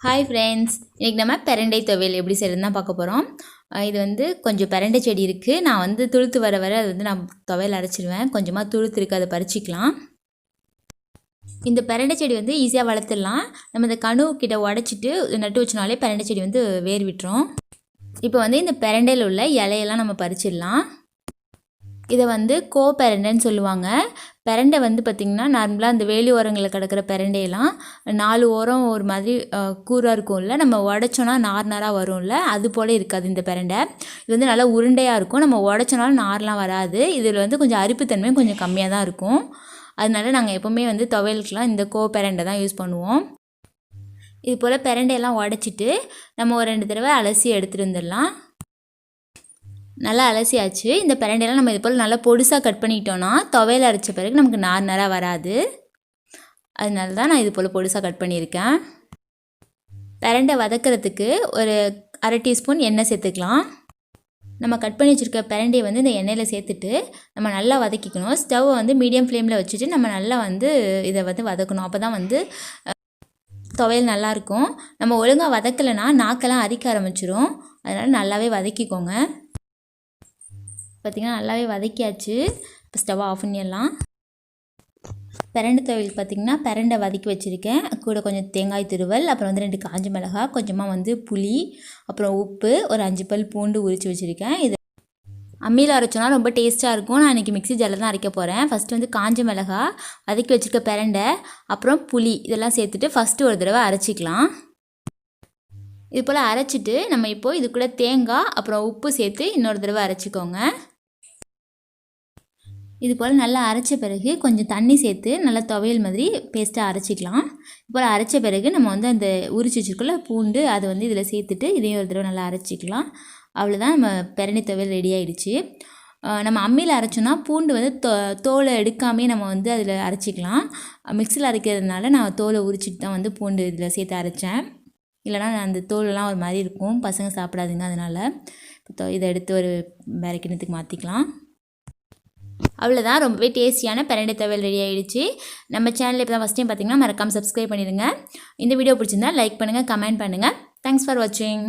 Hi friends, இன்றைக்கி நம்ம பிரண்டை துவையல் எப்படி செய்கிறதுன்னு தான் பார்க்க போகிறோம். இது வந்து கொஞ்சம் பிரண்டை செடி இருக்குது. நான் வந்து துளுத்து வர அது வந்து நான் துவையல் அரைச்சிடுவேன். கொஞ்சமாக துளுத்து இருக்குது, அதை பறிச்சிக்கலாம். இந்த பிரண்டை செடி வந்து ஈஸியாக வளர்த்துடலாம். நம்ம இந்த கனு கிட்ட உடச்சிட்டு நட்டு வச்சனாலே பிரண்டை செடி வந்து வேர் விட்டுரும். இப்போ வந்து இந்த பிரண்டையில் உள்ள இலையெல்லாம் நம்ம பறிச்சிடலாம். இதை வந்து பிரண்டைன்னு சொல்லுவாங்க. பிரண்டை வந்து பார்த்திங்கன்னா நார்மலாக அந்த வேலி ஓரங்களில் கிடக்கிற பிரண்டையெல்லாம் 4 ஓரம் ஒரு மாதிரி கூராக இருக்கும்ல, நம்ம உடச்சோன்னா நாராக வரும்ல, அது போல் இருக்காது இந்த பிரண்டை. இது வந்து நல்லா உருண்டையாக இருக்கும். நம்ம உடச்சோனாலும் நார்லாம் வராது. இதில் வந்து கொஞ்சம் அரிப்புத்தன்மையும் கொஞ்சம் கம்மியாக தான் இருக்கும். அதனால நாங்கள் எப்போவுமே வந்து துவையலுக்குலாம் இந்த பிரண்டை தான் யூஸ் பண்ணுவோம். இது போல் பிரண்டையெல்லாம் உடச்சிட்டு நம்ம ஒரு 2 தடவை அலசி எடுத்துகிட்டு வந்துடலாம். நல்லா அலசியாச்சு. இந்த பிரண்டையெல்லாம் நம்ம இது போல் நல்லா பொடிசாக கட் பண்ணிட்டோன்னா துவையல் அரைச்ச பிறகு நமக்கு நாராக வராது. அதனால தான் நான் இது போல் பொடிசாக கட் பண்ணியிருக்கேன். பிரண்டை வதக்கிறதுக்கு ஒரு 1/2 டீஸ்பூன் எண்ணெய் சேர்த்துக்கலாம். நம்ம கட் பண்ணி வச்சுருக்க பிரண்டையை வந்து இந்த எண்ணெயில் சேர்த்துட்டு நம்ம நல்லா வதக்கிக்கணும். ஸ்டவ்வை வந்து மீடியம் ஃப்ளேமில் வச்சுட்டு நம்ம நல்லா வந்து இதை வந்து வதக்கணும். அப்போ தான் வந்து துவையல் நல்லாயிருக்கும். நம்ம ஒழுங்காக வதக்கலைன்னா நாக்கெல்லாம் அரிக்க ஆரம்பிச்சிடும். அதனால் நல்லாவே வதக்கிக்கோங்க. பார்த்திங்கன்னா நல்லாவே வதக்கியாச்சு. இப்போ ஸ்டவ்வை ஆஃப் பண்ணிடலாம். பிரண்டை துவையல் பார்த்திங்கன்னா பிரண்டை வதக்கி வச்சுருக்கேன். கூட கொஞ்சம் தேங்காய் துருவல், அப்புறம் வந்து 2 காஞ்ச மிளகாய், கொஞ்சமாக வந்து புளி, அப்புறம் உப்பு, ஒரு 5 பல் பூண்டு உரித்து வச்சுருக்கேன். இது அம்மியில் அரைச்சோன்னா ரொம்ப டேஸ்ட்டாக இருக்கும். நான் இன்றைக்கி மிக்ஸி ஜாரில் தான் அரைக்க போகிறேன். ஃபஸ்ட்டு வந்து காஞ்ச மிளகாய், வதக்கி வச்சுருக்க பிரண்டை, அப்புறம் புளி இதெல்லாம் சேர்த்துட்டு ஃபஸ்ட்டு ஒரு தடவை அரைச்சிக்கலாம். இது போல் அரைச்சிட்டு நம்ம இப்போது இது கூட தேங்காய் அப்புறம் உப்பு சேர்த்து இன்னொரு தடவை அரைச்சிக்கோங்க. இது போல் நல்லா அரைச்ச பிறகு கொஞ்சம் தண்ணி சேர்த்து நல்லா துவையல் மாதிரி பேஸ்ட்டாக அரைச்சிக்கலாம். இது போல் அரைச்ச பிறகு நம்ம வந்து அந்த உரிச்சு வச்சுருக்கோம்ல பூண்டு, அதை வந்து இதில் சேர்த்துட்டு இதையும் ஒரு தடவை நல்லா அரைச்சிக்கலாம். அவ்வளோதான், நம்ம பிரண்டை துவையல் ரெடி ஆகிடுச்சு. நம்ம அம்மியில் அரைச்சோன்னா பூண்டு வந்து தோலை எடுக்காமே நம்ம வந்து அதில் அரைச்சிக்கலாம். மிக்சியில் அரைக்கிறதுனால நான் தோலை உரிச்சிட்டு தான் வந்து பூண்டு இதில் சேர்த்து அரைச்சேன். இல்லைனா அந்த தோலெல்லாம் ஒரு மாதிரி இருக்கும், பசங்க சாப்பிடாதுங்க. அதனால் இப்போ இதை எடுத்து ஒரு வேறு கிண்ணத்துக்கு மாற்றிக்கலாம். அவ்வளோதான், ரொம்பவே டேஸ்டியான பிரண்டை துவையல் ரெடி ஆகிடுச்சு. நம்ம சேனலில் இப்போ தான் ஃபஸ்ட் டைம் பார்த்தீங்கன்னா மறக்காமல் சப்ஸ்கிரைப் பண்ணிடுங்க. இந்த வீடியோ பிடிச்சிருந்தா லைக் பண்ணுங்கள், கமெண்ட் பண்ணுங்கள். தேங்க்ஸ் ஃபார் வாட்சிங்.